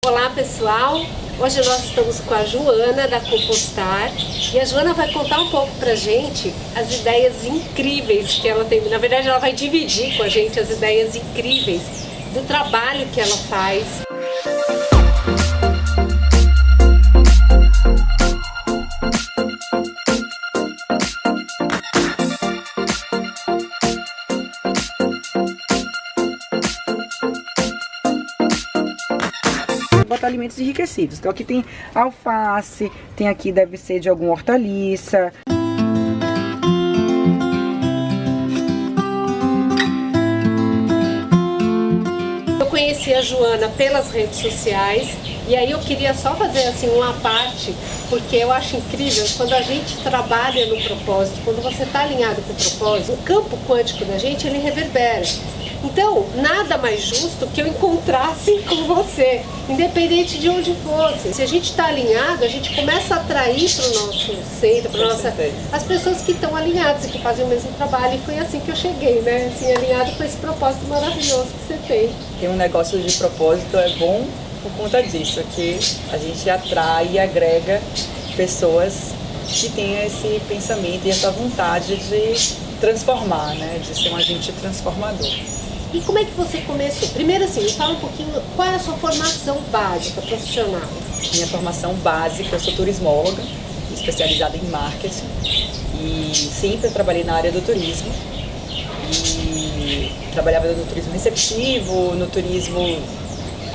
Olá pessoal, hoje nós estamos com a Joana da Compostar e a Joana vai contar um pouco pra gente as ideias incríveis que ela tem. Na verdade ela vai dividir com a gente as ideias incríveis do trabalho que ela faz. Botar alimentos enriquecidos. Então aqui tem alface, tem aqui deve ser de alguma hortaliça. Eu conheci a Joana pelas redes sociais e aí eu queria só fazer assim uma parte, porque eu acho incrível quando a gente trabalha no propósito, quando você está alinhado com o propósito, o campo quântico da gente ele reverbera. Então, nada mais justo que eu encontrasse com você, independente de onde fosse. Se a gente está alinhado, a gente começa a atrair para o nosso centro, as pessoas que estão alinhadas e que fazem o mesmo trabalho. E foi assim que eu cheguei, né? Assim, alinhado com esse propósito maravilhoso que você tem. Tem um negócio de propósito, é bom por conta disso, que a gente atrai e agrega pessoas que têm esse pensamento e essa vontade de transformar, né? De ser um agente transformador. E como é que você começou? Primeiro assim, me fala um pouquinho, qual é a sua formação básica, profissional? Minha formação básica, eu sou turismóloga, especializada em marketing e sempre trabalhei na área do turismo. E trabalhava no turismo receptivo, no turismo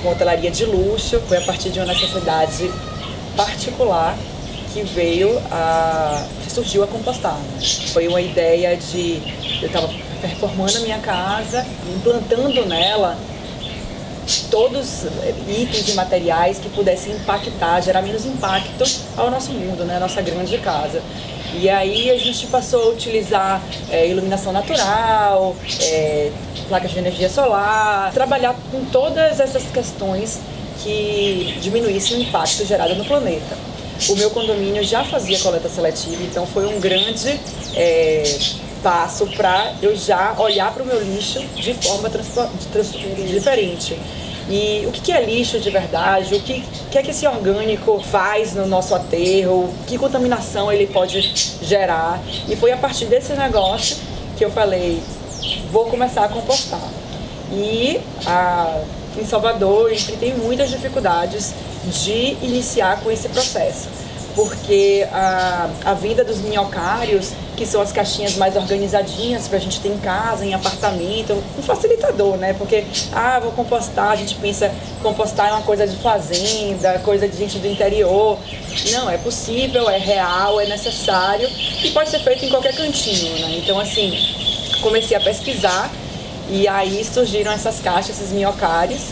com hotelaria de luxo. Foi a partir de uma necessidade particular que surgiu a Compostar. Foi uma ideia de... Eu estava reformando a minha casa, implantando nela todos itens e materiais que pudessem impactar, gerar menos impacto ao nosso mundo, né, a nossa grande casa. E aí a gente passou a utilizar iluminação natural, placas de energia solar, trabalhar com todas essas questões que diminuíssem o impacto gerado no planeta. O meu condomínio já fazia coleta seletiva, então foi um grande passo para eu já olhar para o meu lixo de forma diferente. E o que é lixo de verdade? O que é que esse orgânico faz no nosso aterro? Que contaminação ele pode gerar? E foi a partir desse negócio que eu falei, vou começar a compostar. E em Salvador eu enfrentei muitas dificuldades de iniciar com esse processo, porque a vinda dos minhocários, que são as caixinhas mais organizadinhas para a gente ter em casa, em apartamento, um facilitador, né? Porque, vou compostar, a gente pensa compostar é uma coisa de fazenda, coisa de gente do interior. Não, é possível, é real, é necessário e pode ser feito em qualquer cantinho, né? Então, assim, comecei a pesquisar e aí surgiram essas caixas, esses minhocários.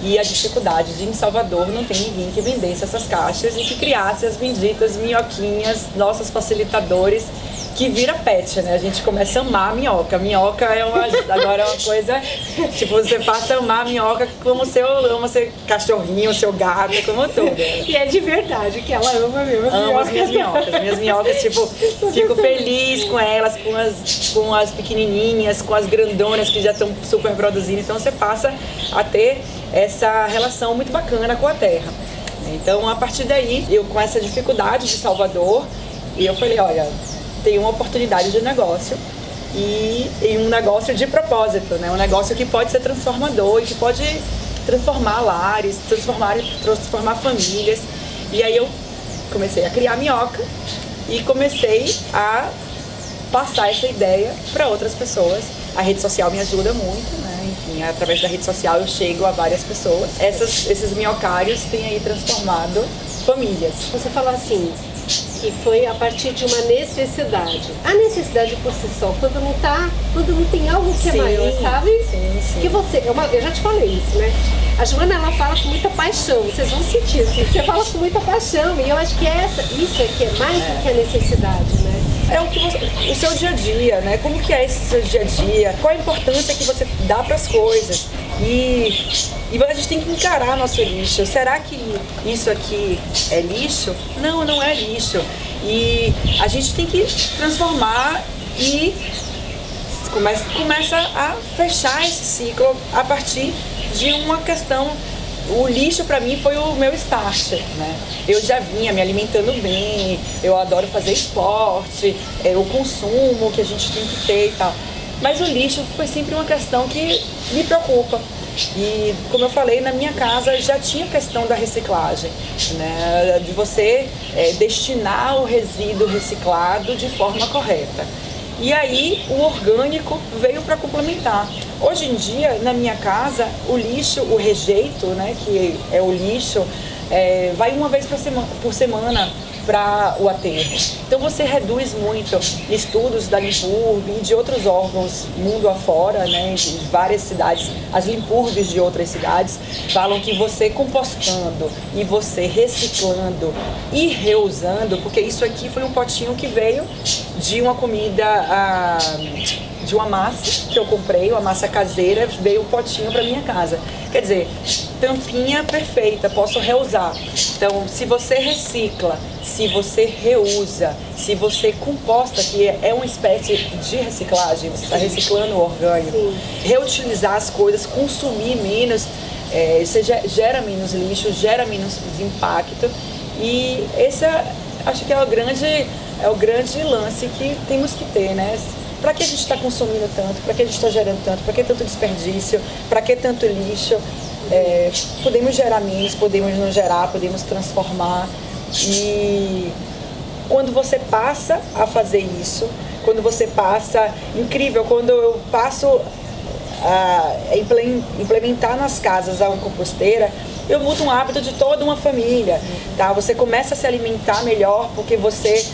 E a dificuldade de em Salvador não tem ninguém que vendesse essas caixas e que criasse as benditas minhoquinhas, nossos facilitadores, que vira pet, né? A gente começa a amar a minhoca. A minhoca agora é uma coisa, tipo, você passa a amar a minhoca como você ama seu cachorrinho, seu gato, como tudo. E é de verdade que ela ama mesmo as Amo as minhas minhocas. Minhas minhocas, tipo, fico feliz com elas, com as pequenininhas, com as grandonas que já estão super produzindo. Então você passa a ter essa relação muito bacana com a terra. Então, a partir daí, eu com essa dificuldade de Salvador, eu falei, olha, tem uma oportunidade de negócio e um negócio de propósito, né? Um negócio que pode ser transformador e que pode transformar lares, transformar famílias. E aí eu comecei a criar minhoca e comecei a passar essa ideia para outras pessoas. A rede social me ajuda muito, né? Enfim, através da rede social eu chego a várias pessoas. Esses minhocários têm aí transformado famílias. Você falou assim, que foi a partir de uma necessidade. A necessidade por si só, quando não tem algo que é maior, sabe? Sim. Que eu já te falei isso, né? A Joana, ela fala com muita paixão, vocês vão sentir assim, você fala com muita paixão, e eu acho que isso aqui é mais do que a necessidade, né? É o seu dia a dia, né? Como que é esse seu dia a dia? Qual a importância que você dá para as coisas? E a gente tem que encarar nosso lixo. Será que isso aqui é lixo? Não, não é lixo. E a gente tem que transformar e começa a fechar esse ciclo a partir de uma questão o lixo para mim foi o meu start, né? Eu já vinha me alimentando bem, eu adoro fazer esporte, o consumo que a gente tem que ter e tal. Mas o lixo foi sempre uma questão que me preocupa. E, como eu falei, na minha casa já tinha a questão da reciclagem, né? De você destinar o resíduo reciclado de forma correta. E aí o orgânico veio para complementar. Hoje em dia, na minha casa, o lixo, o rejeito, né, que é o lixo, vai uma vez por semana para o aterro. Então você reduz muito. Estudos da Limpurb e de outros órgãos mundo afora, né, de várias cidades, as Limpurбs de outras cidades, falam que você compostando e você reciclando e reusando, porque isso aqui foi um potinho que veio de uma comida, de uma massa que eu comprei, uma massa caseira, veio o potinho para minha casa. Quer dizer, tampinha perfeita, posso reusar. Então, se você recicla, se você reusa, se você composta, que é uma espécie de reciclagem, você está reciclando o orgânico, sim, reutilizar as coisas, consumir menos, você gera menos lixo, gera menos impacto. E esse acho que é o grande lance que temos que ter, né? Para que a gente está consumindo tanto? Para que a gente está gerando tanto? Para que tanto desperdício? Para que tanto lixo? Podemos gerar menos, podemos não gerar, podemos transformar. E quando você passa a fazer isso, quando você passa... Incrível, quando eu passo a implementar nas casas a composteira, eu mudo um hábito de toda uma família, tá? Você começa a se alimentar melhor porque você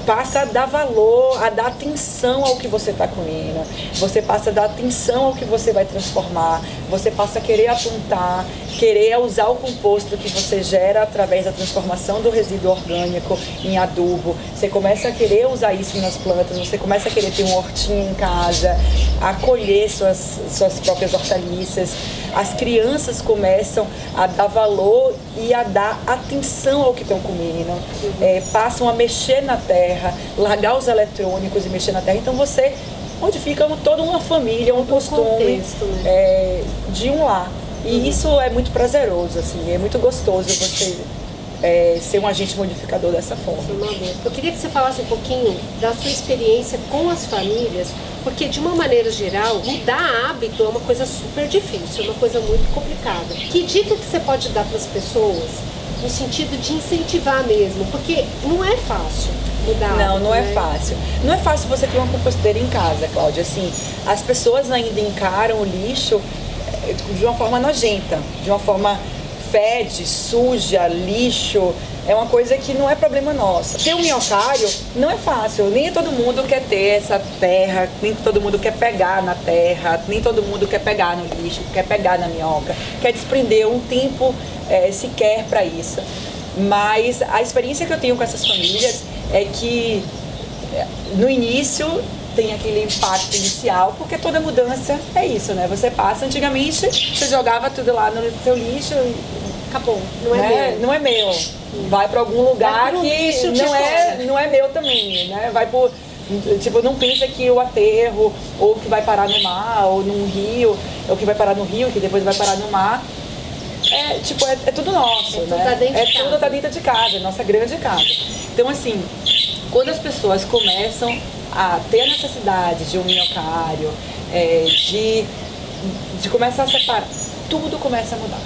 passa a dar valor, a dar atenção ao que você está comendo, você passa a dar atenção ao que você vai transformar, você passa a querer apontar, querer usar o composto que você gera através da transformação do resíduo orgânico em adubo, você começa a querer usar isso nas plantas, você começa a querer ter um hortinho em casa, a colher suas próprias hortaliças, as crianças começam a dar valor e a dar atenção ao que estão comendo, passam a mexer na terra, largar os eletrônicos e mexer na terra. Então você modifica toda uma família, um costume, contexto, né? De um lar. E isso é muito prazeroso, assim, é muito gostoso você ser um agente modificador dessa forma. Eu queria que você falasse um pouquinho da sua experiência com as famílias, porque de uma maneira geral, mudar hábito é uma coisa super difícil, é uma coisa muito complicada. Que dica que você pode dar para as pessoas no sentido de incentivar mesmo? Porque não é fácil mudar hábito, não é fácil. Não é fácil você ter uma composteira em casa, Cláudia. Assim, as pessoas ainda encaram o lixo de uma forma nojenta, de uma forma fede, suja, lixo, é uma coisa que não é problema nosso. Ter um minhocário não é fácil, nem todo mundo quer ter essa terra, nem todo mundo quer pegar na terra, nem todo mundo quer pegar no lixo, quer pegar na minhoca, quer desprender um tempo sequer para isso. Mas a experiência que eu tenho com essas famílias é que no início tem aquele impacto inicial, porque toda mudança é isso, né? Você passa, antigamente, você jogava tudo lá no seu lixo e acabou. Não é meu. Não é meu. Vai para algum lugar que não é meu também, né? Vai por... Tipo, não pensa que o aterro, ou que vai parar no mar, ou num rio, ou que vai parar no rio, que depois vai parar no mar. É tudo nosso, né? Tudo tá dentro de casa, é nossa grande casa. Então, assim, quando as pessoas começam a ter a necessidade de um minhocário, de começar a separar, tudo começa a mudar.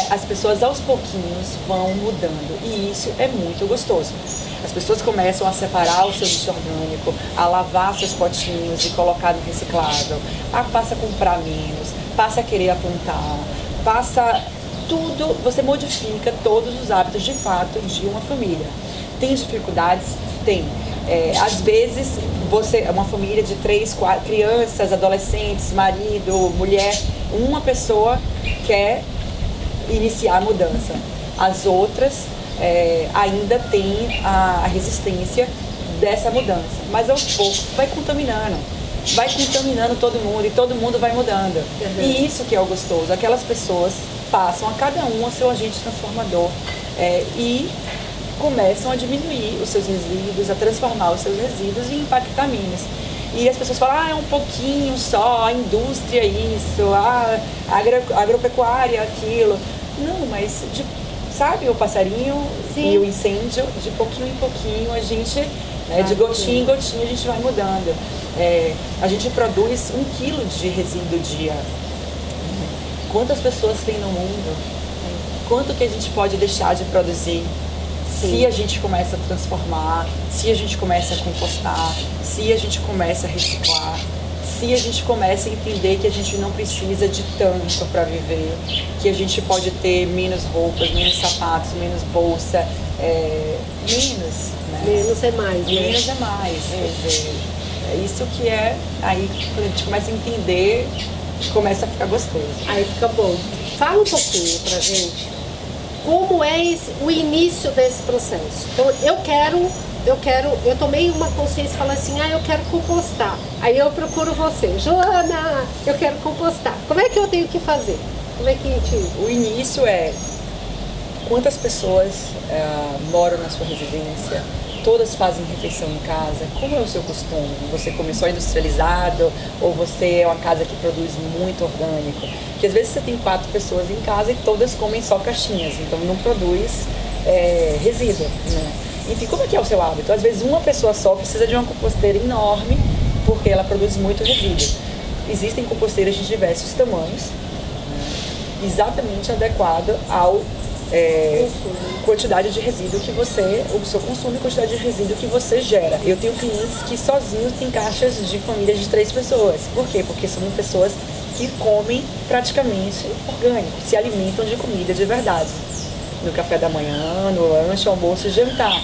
As pessoas aos pouquinhos vão mudando e isso é muito gostoso. As pessoas começam a separar o seu lixo orgânico, a lavar seus potinhos e colocar no reciclável, passa a comprar menos, passa a querer apontar, você modifica todos os hábitos de fato de uma família. Tem dificuldades? Tem. Às vezes, você é uma família de 3, 4 crianças, adolescentes, marido, mulher, uma pessoa quer iniciar a mudança. As outras ainda têm a resistência dessa mudança. Mas aos poucos vai contaminando todo mundo e todo mundo vai mudando. Uhum. E isso que é o gostoso. Aquelas pessoas passam a cada um o seu agente transformador e começam a diminuir os seus resíduos, a transformar os seus resíduos e impactar menos. E as pessoas falam, é um pouquinho só, a indústria isso, a agropecuária aquilo. Não, mas, sabe, o passarinho e o incêndio, de pouquinho em pouquinho a gente, né, de gotinha em gotinha a gente vai mudando. A gente produz 1 quilo de resíduo dia. Quantas pessoas tem no mundo? Quanto que a gente pode deixar de produzir? Se a gente começa a transformar, se a gente começa a compostar, se a gente começa a reciclar, se a gente começa a entender que a gente não precisa de tanto para viver, que a gente pode ter menos roupas, menos sapatos, menos bolsa, menos, né? Menos é mais, né? Menos é mais. É isso que aí quando a gente começa a entender, começa a ficar gostoso. Aí fica bom. Fala um pouquinho pra gente. Como é o início desse processo? Então, eu tomei uma consciência e falei assim, eu quero compostar. Aí eu procuro você, Joana, eu quero compostar. Como é que eu tenho que fazer? Como é que a gente... O início é quantas pessoas moram na sua residência, todas fazem refeição em casa, como é o seu costume? Você come só industrializado ou você é uma casa que produz muito orgânico? Porque às vezes você tem 4 pessoas em casa e todas comem só caixinhas, então não produz resíduo, né? Enfim, como é que é o seu hábito? Às vezes uma pessoa só precisa de uma composteira enorme porque ela produz muito resíduo. Existem composteiras de diversos tamanhos, né, exatamente adequado ao quantidade de resíduo que o seu consumo e quantidade de resíduo que você gera. Eu tenho clientes que sozinhos têm caixas de famílias de 3 pessoas. Por quê? Porque são pessoas que comem praticamente orgânico, se alimentam de comida de verdade. No café da manhã, no lanche, almoço e jantar.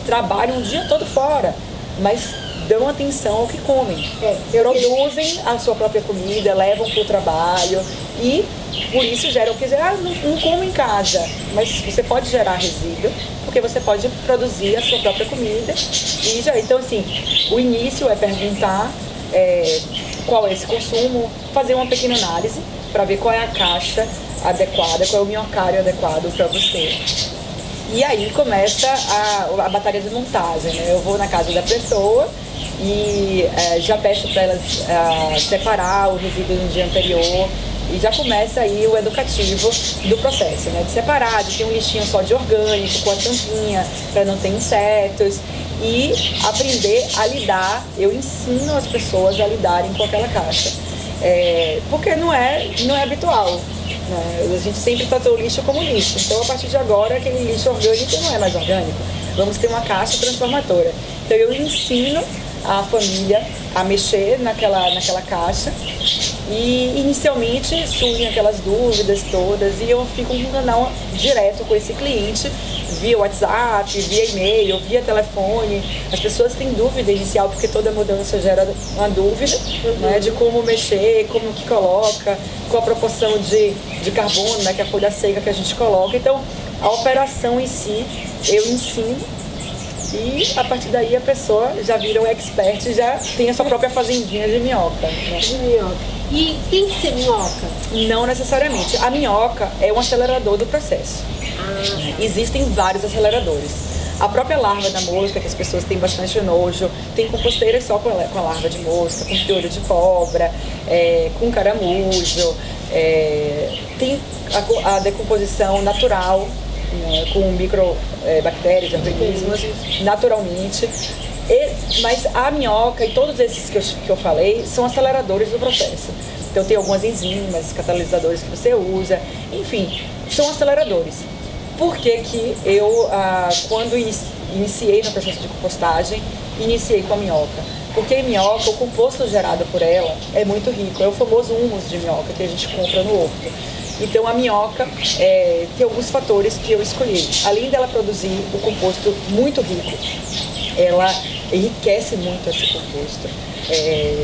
Trabalham o dia todo fora, mas dão atenção ao que comem. Produzem a sua própria comida, levam para o trabalho e por isso geram o que não como em casa, mas você pode gerar resíduo, porque você pode produzir a sua própria comida e já. Então assim, o início é perguntar qual é esse consumo, fazer uma pequena análise para ver qual é a caixa adequada, qual é o minhocário adequado para você. E aí começa a batalha de montagem, né? Eu vou na casa da pessoa e já peço para elas separar o resíduo no dia anterior e já começa aí o educativo do processo, né? De separar, de ter um lixinho só de orgânico, com a tampinha, para não ter insetos e aprender a lidar. Eu ensino as pessoas a lidarem com aquela caixa, porque não é habitual. A gente sempre tratou o lixo como lixo, então a partir de agora aquele lixo orgânico não é mais orgânico, vamos ter uma caixa transformadora. Então eu ensino a família a mexer naquela caixa e inicialmente surgem aquelas dúvidas todas e eu fico com um canal direto com esse cliente via WhatsApp, via e-mail, via telefone. As pessoas têm dúvida inicial porque toda mudança gera uma dúvida, né, de como mexer, como que coloca, qual a proporção de carbono, né, que é a folha seca que a gente coloca. Então a operação em si eu ensino e a partir daí a pessoa já vira um expert e já tem a sua própria fazendinha de minhoca, né? De minhoca. E tem que ser minhoca? Não necessariamente. A minhoca é um acelerador do processo. Existem vários aceleradores. A própria larva da mosca, que as pessoas têm bastante nojo, tem composteiras só com a larva de mosca, com piolho de cobra, com caramujo, tem a decomposição natural, né, com microbactérias, organismos, naturalmente. Mas a minhoca e todos esses que eu falei são aceleradores do processo. Então tem algumas enzimas, catalisadores que você usa, enfim, são aceleradores. Por que que eu, quando iniciei no processo de compostagem, iniciei com a minhoca? Porque a minhoca, o composto gerado por ela é muito rico, é o famoso humus de minhoca que a gente compra no horto. Então a minhoca tem alguns fatores que eu escolhi. Além dela produzir o composto muito rico, ela enriquece muito esse composto.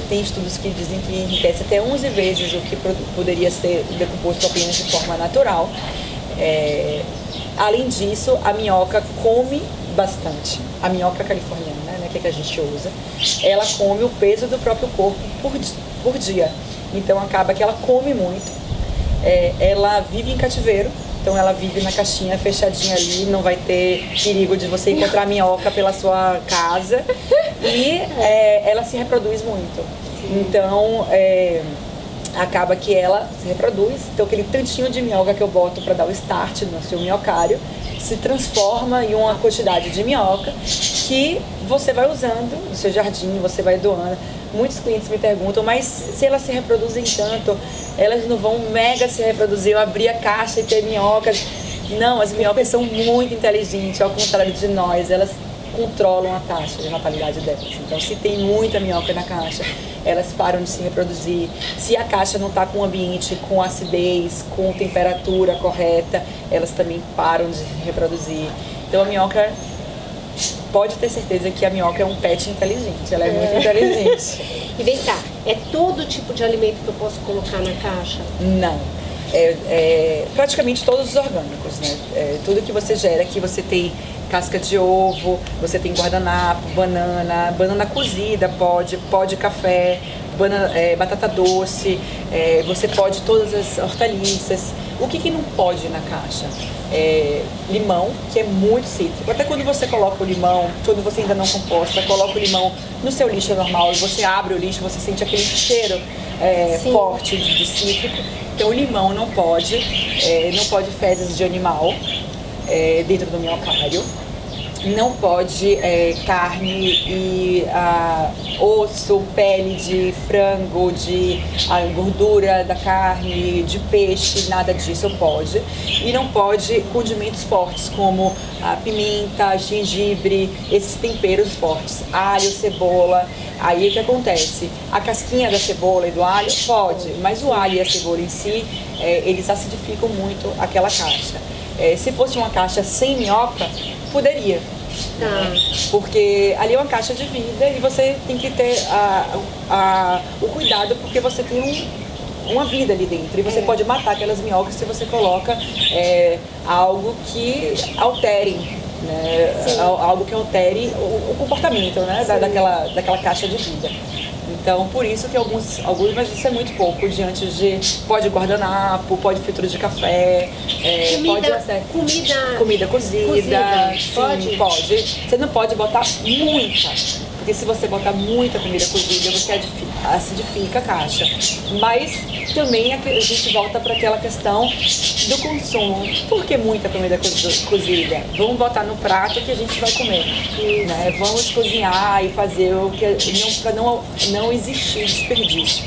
Tem estudos que dizem que enriquece até 11 vezes o que poderia ser decomposto apenas de forma natural. Além disso, a minhoca come bastante. A minhoca californiana, né, que a gente usa, ela come o peso do próprio corpo por dia. Então acaba que ela come muito. Ela vive em cativeiro, então ela vive na caixinha fechadinha ali, não vai ter perigo de você encontrar minhoca pela sua casa. E ela se reproduz muito. Então, acaba que ela se reproduz, então aquele tantinho de minhoca que eu boto para dar o start no seu minhocário se transforma em uma quantidade de minhoca que você vai usando no seu jardim, você vai doando. Muitos clientes me perguntam, mas se elas se reproduzem tanto, elas não vão mega se reproduzir, eu abrir a caixa e ter minhocas? Não, as minhocas são muito inteligentes, ao contrário de nós, elas controlam a taxa de natalidade delas. Então, se tem muita minhoca na caixa, elas param de se reproduzir. Se a caixa não está com o ambiente com acidez, com temperatura correta, elas também param de se reproduzir. Então, a minhoca, pode ter certeza que a minhoca é um pet inteligente, ela é muito inteligente. E vem cá, é todo tipo de alimento que eu posso colocar na caixa? Não. Praticamente todos os orgânicos, né? Tudo que você gera, que você tem casca de ovo, você tem guardanapo, banana cozida, pode café, batata doce, você pode todas as hortaliças. O que não pode na caixa? Limão, que é muito cítrico. Até quando você coloca o limão, quando você ainda não composta, coloca o limão no seu lixo normal e você abre o lixo, você sente aquele cheiro forte de cítrico. Então o limão não pode fezes de animal dentro do minhocário. Não pode carne e osso, pele de frango, a gordura da carne, de peixe, nada disso pode. E não pode condimentos fortes como a pimenta, gengibre, esses temperos fortes, alho, cebola. Aí o que acontece? A casquinha da cebola e do alho pode, mas o alho e a cebola em si, eles acidificam muito aquela caixa. Se fosse uma caixa sem minhoca, poderia. Porque ali é uma caixa de vida e você tem que ter o cuidado, porque você tem uma vida ali dentro e você pode matar aquelas minhocas se você coloca algo que altere, né? Algo que altere o comportamento, né? daquela caixa de vida. Então, por isso que alguns, mas isso é muito pouco diante de, pode guardanapo, pode fritura de café, comida cozida, sim, pode. Você não pode botar muita, porque se você botar muita comida cozida, você acidifica a caixa. Mas também a gente volta para aquela questão do consumo. Por que muita comida cozida? Vamos botar no prato que a gente vai comer, né? Vamos cozinhar e fazer o que para não existir desperdício.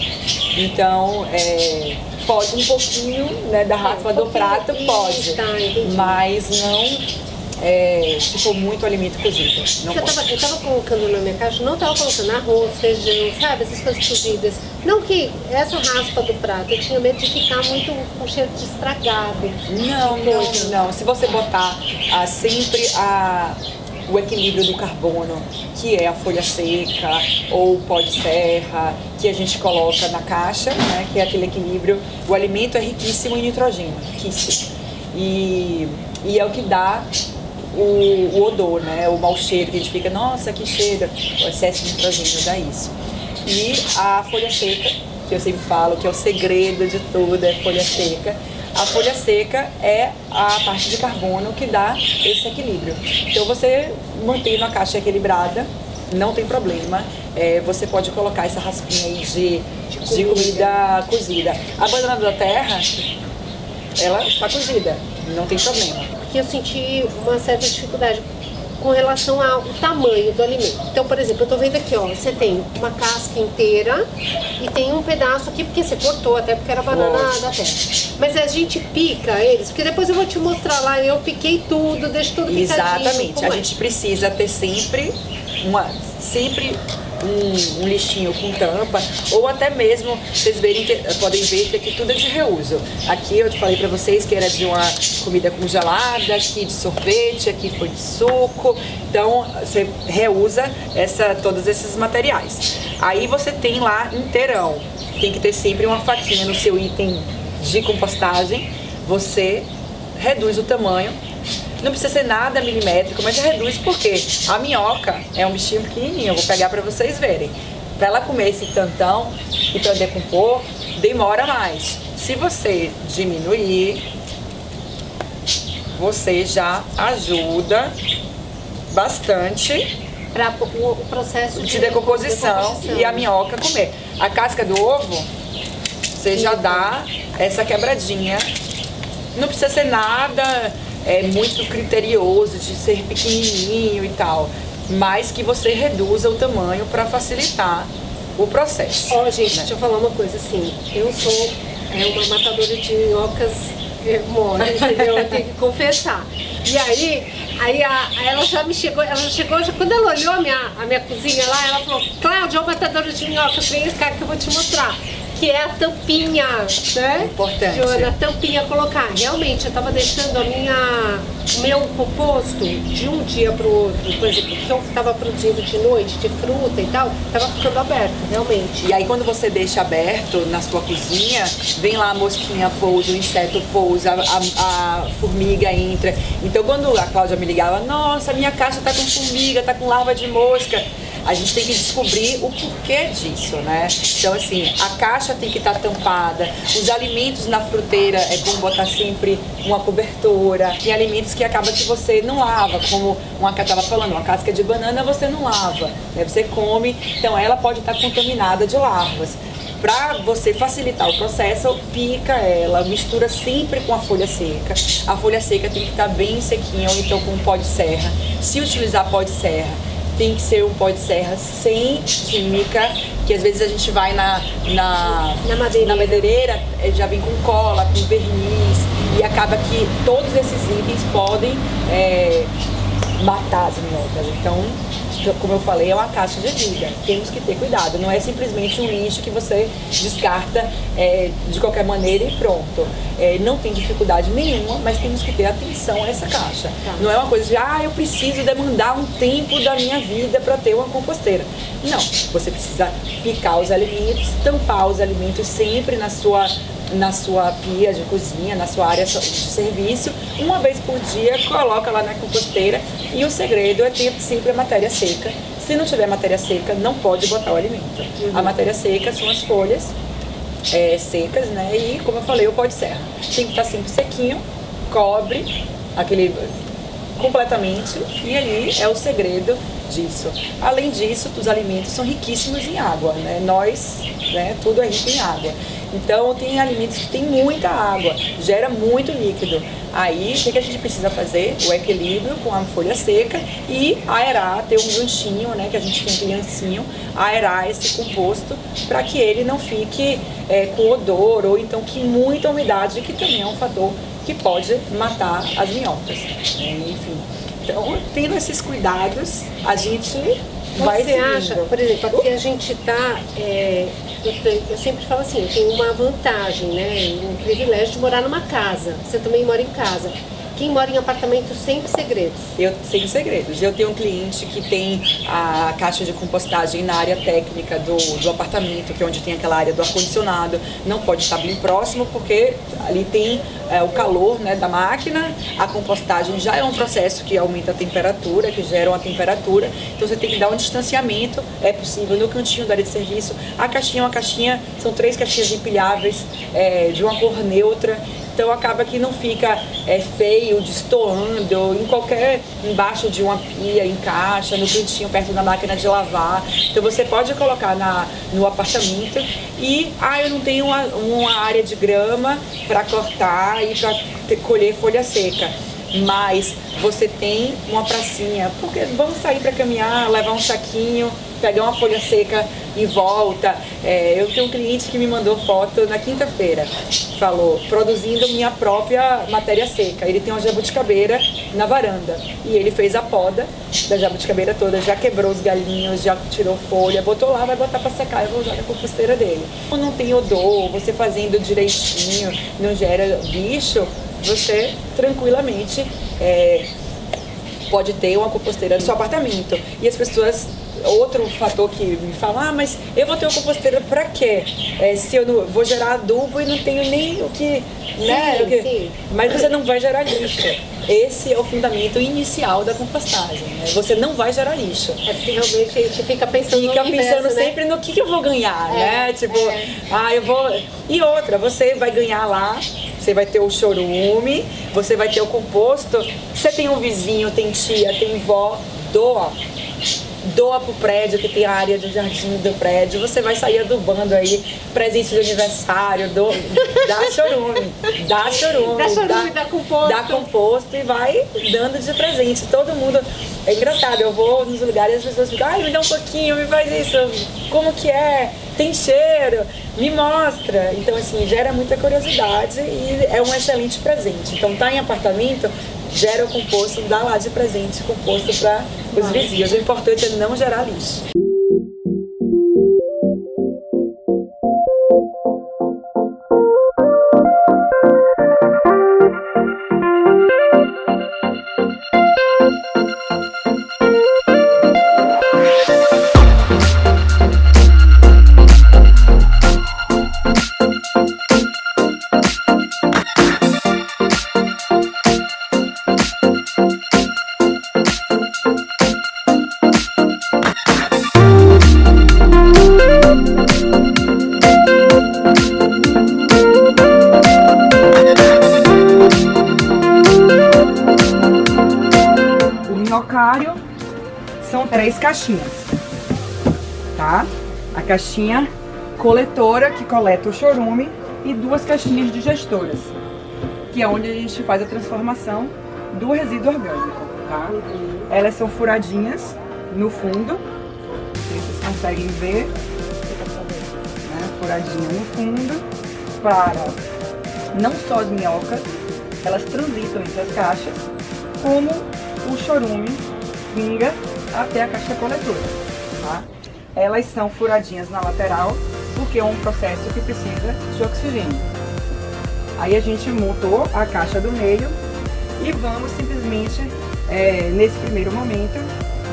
Então, pode um pouquinho, né, da raspa do prato, pode, mas não se for muito alimento cozido. Eu tava colocando na minha caixa, não tava colocando arroz, feijão, sabe, essas coisas cozidas. Não que essa raspa do prato, eu tinha medo de ficar muito com cheiro de estragado. Não. Se você botar sempre o equilíbrio do carbono, que é a folha seca ou o pó de serra, que a gente coloca na caixa, né, que é aquele equilíbrio, o alimento é riquíssimo em nitrogênio, riquíssimo. E é o que dá o odor, né, o mau cheiro, que a gente fica, nossa, que cheiro, o excesso de nitrogênio dá isso. E a folha seca, que eu sempre falo que é o segredo de tudo, é folha seca. A folha seca é a parte de carbono que dá esse equilíbrio. Então você mantém uma caixa equilibrada, não tem problema. Você pode colocar essa raspinha aí de comida cozida. A banana da terra, ela está cozida, não tem problema. Porque eu senti uma certa dificuldade com relação ao tamanho do alimento. Então, por exemplo, eu tô vendo aqui, ó, você tem uma casca inteira e tem um pedaço aqui, porque você cortou, até porque era banana da terra. Mas a gente pica eles, porque depois eu vou te mostrar lá, eu piquei tudo, deixo tudo picadinho. Exatamente, a gente precisa ter sempre um lixinho com tampa, ou até mesmo, vocês podem ver que aqui tudo é de reuso. Aqui eu falei pra vocês que era de uma comida congelada, aqui de sorvete, aqui foi de suco. Então você reusa todos esses materiais. Aí você tem lá inteirão, tem que ter sempre uma faquinha no seu item de compostagem. Você reduz o tamanho. Não precisa ser nada milimétrico, mas reduz porque a minhoca é um bichinho pequenininho, eu vou pegar para vocês verem. Para ela comer esse tantão e para decompor, demora mais. Se você diminuir, você já ajuda bastante para o processo de decomposição e a minhoca comer. A casca do ovo, você já dá essa quebradinha. Não precisa ser nada muito criterioso, de ser pequenininho e tal, mas que você reduza o tamanho para facilitar o processo. Ó, gente, deixa eu falar uma coisa assim, eu sou uma matadora de minhocas mole, entendeu? Eu tenho que confessar. E aí ela já chegou, quando ela olhou a minha cozinha lá, ela falou, Cláudia, é uma matadora de minhocas, vem cá que eu vou te mostrar. Que é a tampinha, né? Importante. Joana, a tampinha colocar. Realmente, eu tava deixando o meu composto de um dia pro outro, por exemplo, que eu tava produzindo de noite, de fruta e tal, tava ficando aberto, realmente. E aí quando você deixa aberto na sua cozinha, vem lá a mosquinha pousa, o inseto pousa, a formiga entra. Então quando a Cláudia me ligava, nossa, minha caixa tá com formiga, tá com larva de mosca, a gente tem que descobrir o porquê disso, né? Então, assim, a caixa tem que estar tampada, os alimentos na fruteira é bom botar sempre uma cobertura. Tem alimentos que acaba que você não lava, como uma que eu estava falando, uma casca de banana você não lava, né? Você come, então ela pode estar contaminada de larvas. Para você facilitar o processo, pica ela, mistura sempre com a folha seca. A folha seca tem que estar bem sequinha, ou então com um pó de serra. Se utilizar pó de serra, tem que ser um pó de serra sem química, que às vezes a gente vai na madeireira, já vem com cola, com verniz, e acaba que todos esses itens podem matar as minhocas. Então, como eu falei, é uma caixa de vida. Temos que ter cuidado. Não é simplesmente um lixo que você descarta de qualquer maneira e pronto. Não tem dificuldade nenhuma, mas temos que ter atenção a essa caixa. Tá. Não é uma coisa de, eu preciso demandar um tempo da minha vida para ter uma composteira. Não, você precisa picar os alimentos, tampar os alimentos sempre na sua pia de cozinha, na sua área de serviço, uma vez por dia, coloca lá na composteira, e o segredo é ter sempre a matéria seca. Se não tiver matéria seca, não pode botar o alimento. A matéria seca são as folhas secas, né? E, como eu falei, o pó de serra. Tem que estar sempre sequinho, cobre aquele completamente, e ali é o segredo disso. Além disso, os alimentos são riquíssimos em água, né? Tudo é rico em água. Então, tem alimentos que tem muita água, gera muito líquido. Aí, o que a gente precisa fazer? O equilíbrio com a folha seca e aerar, ter um ganchinho, né, que a gente tem aquele ancinho, aerar esse composto para que ele não fique com odor, ou então que muita umidade, que também é um fator que pode matar as minhocas. Enfim, então, tendo esses cuidados, a gente vai Você acha, por exemplo, aqui a gente tá... eu sempre falo assim, eu tenho uma vantagem, né? Um privilégio de morar numa casa. Você também mora em casa. Quem mora em apartamento sem segredos? Eu sem segredos. Eu tenho um cliente que tem a caixa de compostagem na área técnica do apartamento, que é onde tem aquela área do ar-condicionado. Não pode estar bem próximo, porque ali tem o calor, né, da máquina. A compostagem já é um processo que aumenta a temperatura, que gera uma temperatura. Então você tem que dar um distanciamento. É possível no cantinho da área de serviço. A caixinha é uma caixinha, são 3 caixinhas empilháveis, de uma cor neutra. Então acaba que não fica feio, destoando, embaixo de uma pia, em caixa, no cantinho perto da máquina de lavar. Então você pode colocar no apartamento e, eu não tenho uma área de grama para cortar e para colher folha seca. Mas você tem uma pracinha, porque vamos sair para caminhar, levar um saquinho, pegar uma folha seca em volta. Eu tenho um cliente que me mandou foto na quinta-feira, falou, produzindo minha própria matéria seca. Ele tem uma jabuticabeira na varanda e ele fez a poda da jabuticabeira toda, já quebrou os galinhos, já tirou folha, botou lá, vai botar para secar e vou usar na composteira dele. Não tem odor, você fazendo direitinho, não gera bicho, você tranquilamente pode ter uma composteira no seu apartamento. E as pessoas, outro fator que me falam, mas eu vou ter uma composteira pra quê? Se eu não vou gerar adubo e não tenho nem o que, né? Sim. Mas você não vai gerar lixo. Esse é o fundamento inicial da compostagem, né? Você não vai gerar lixo. Porque realmente a gente fica pensando no universo, né? Sempre no que eu vou ganhar, né? Tipo, eu vou... E outra, você vai ganhar lá, você vai ter o chorume, você vai ter o composto, você tem um vizinho, tem tia, tem vó, doa. doa pro prédio, que tem a área de jardim do prédio, você vai sair adubando aí, presente de aniversário, dá chorume, dá composto e vai dando de presente. Todo mundo, é engraçado, eu vou nos lugares e as pessoas ficam, ai, me dá um pouquinho, me faz isso, como que é? Tem cheiro, me mostra. Então assim, gera muita curiosidade e é um excelente presente. Então tá em apartamento, gera o composto, dá lá de presente composto para os vizinhos. O importante é não gerar lixo. São 3 caixinhas, tá? A caixinha coletora, que coleta o chorume, e 2 caixinhas digestoras, que é onde a gente faz a transformação do resíduo orgânico, tá? Elas são furadinhas no fundo, não sei se vocês conseguem ver, né? Furadinha no fundo, para não só as minhocas, elas transitam entre as caixas, como o chorume vinga até a caixa coletora, tá? Elas são furadinhas na lateral, porque é um processo que precisa de oxigênio. Aí a gente montou a caixa do meio e vamos simplesmente, nesse primeiro momento,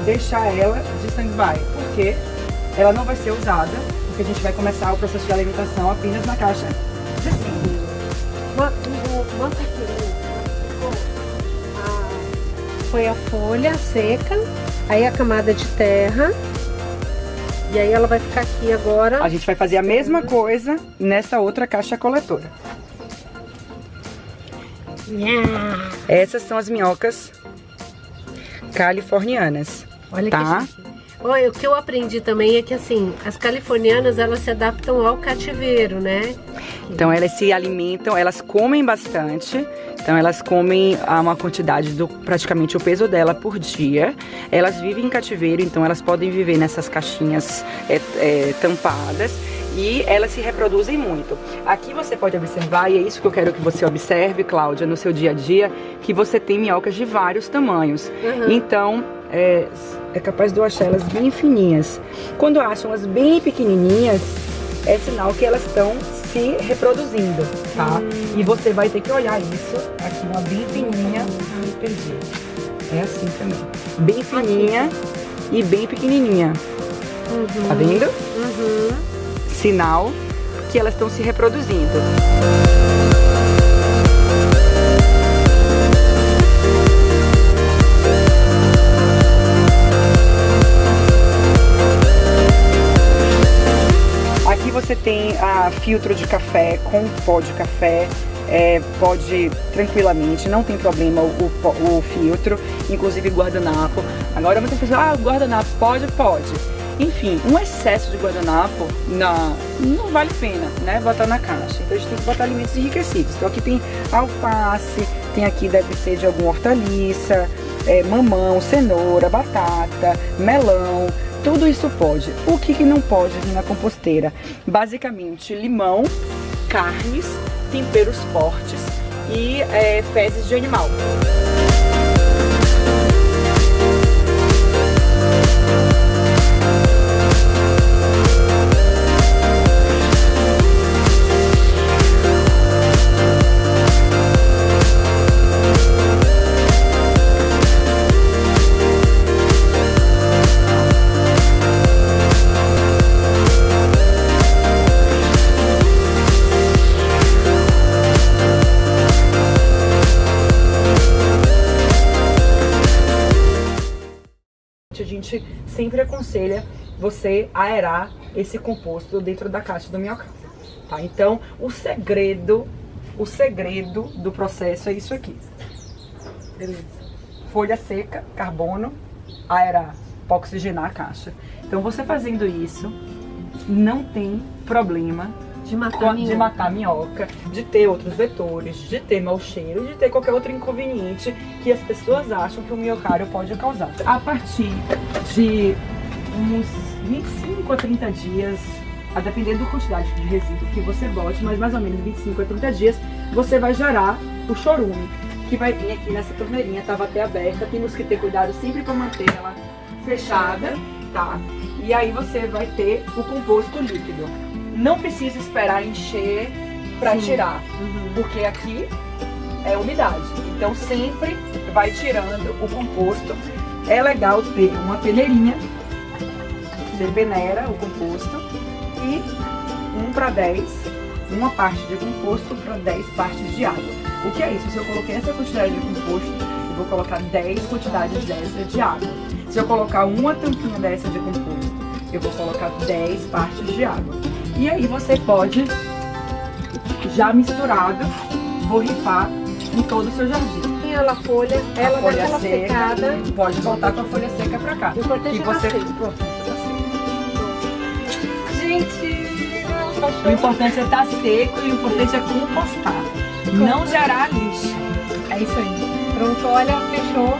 deixar ela de stand-by, porque ela não vai ser usada, porque a gente vai começar o processo de alimentação apenas na caixa de cima. Bota aqui. Foi a folha seca, aí a camada de terra, e aí ela vai ficar aqui agora. A gente vai fazer a mesma coisa nessa outra caixa coletora. Yeah. Essas são as minhocas californianas. Olha tá? que chique. Olha, o que eu aprendi também é que assim, as californianas elas se adaptam ao cativeiro, né? Então elas se alimentam, elas comem bastante. Então elas comem uma quantidade do praticamente o peso dela por dia. Elas vivem em cativeiro, então elas podem viver nessas caixinhas tampadas. E elas se reproduzem muito. Aqui você pode observar, e é isso que eu quero que você observe, Cláudia, no seu dia a dia, que você tem minhocas de vários tamanhos. Uhum. Então, é capaz de eu achar elas bem fininhas. Quando eu acho elas bem pequenininhas, é sinal que elas estão se reproduzindo, tá? E você vai ter que olhar isso. Aqui uma bem fininha. Ai, perdi. É assim também. Bem fininha e bem pequenininha. Uhum. Tá vendo? Uhum. Sinal que elas estão se reproduzindo. Aqui você tem filtro de café com pó de café. Pode tranquilamente, não tem problema o filtro, inclusive guardanapo. Agora muitas pessoas, guardanapo pode. Enfim, um excesso de guardanapo não vale a pena, né, botar na caixa. Então a gente tem que botar alimentos enriquecidos. Então aqui tem alface, tem aqui deve ser de alguma hortaliça, mamão, cenoura, batata, melão, tudo isso pode. O que não pode vir na composteira? Basicamente limão, carnes, temperos fortes e fezes de animal. A gente sempre aconselha você aerar esse composto dentro da caixa do minhocão, tá? Então, o segredo do processo é isso aqui. Beleza. Folha seca, carbono, aerar para oxigenar a caixa. Então você fazendo isso, não tem problema De matar minhoca, de ter outros vetores, de ter mau cheiro, de ter qualquer outro inconveniente que as pessoas acham que o miocário pode causar. A partir de uns 25 a 30 dias, a depender da quantidade de resíduo que você bote, mas mais ou menos 25 a 30 dias, você vai gerar o chorume, que vai vir aqui nessa torneirinha, tá até aberta, temos que ter cuidado sempre para manter ela fechada, tá? E aí você vai ter o composto líquido. Não precisa esperar encher para tirar, porque aqui é umidade. Então sempre vai tirando o composto. É legal ter uma peneirinha, você peneira o composto e 1:10, uma parte de composto para 10 partes de água. O que é isso? Se eu coloquei essa quantidade de composto, eu vou colocar 10 quantidades dessa de água. Se eu colocar uma tampinha dessa de composto, eu vou colocar 10 partes de água. E aí você pode, já misturado, borrifar em todo o seu jardim. Ela folha, ela dá aquela seca, secada. pode voltar com a folha seca pra cá. O importante é você... tá seco. Pronto, tá seco. Gente, O importante é estar seco e o importante é compostar. Não gerar lixo. é isso aí. Pronto, olha, fechou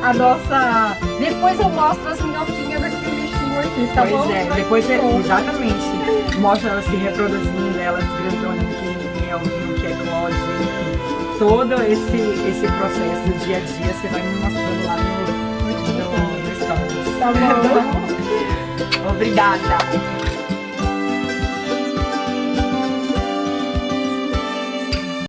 a nossa... Depois eu mostro as minhoquinhas daquele lixinho aqui, tá bom? Pois é, depois exatamente. Mostra elas se reproduzindo, elas grandonas, pequenininhas, ovinho que eclode, enfim. Todo esse processo do dia a dia você vai me mostrando lá no Stories. Tá bom. Obrigada.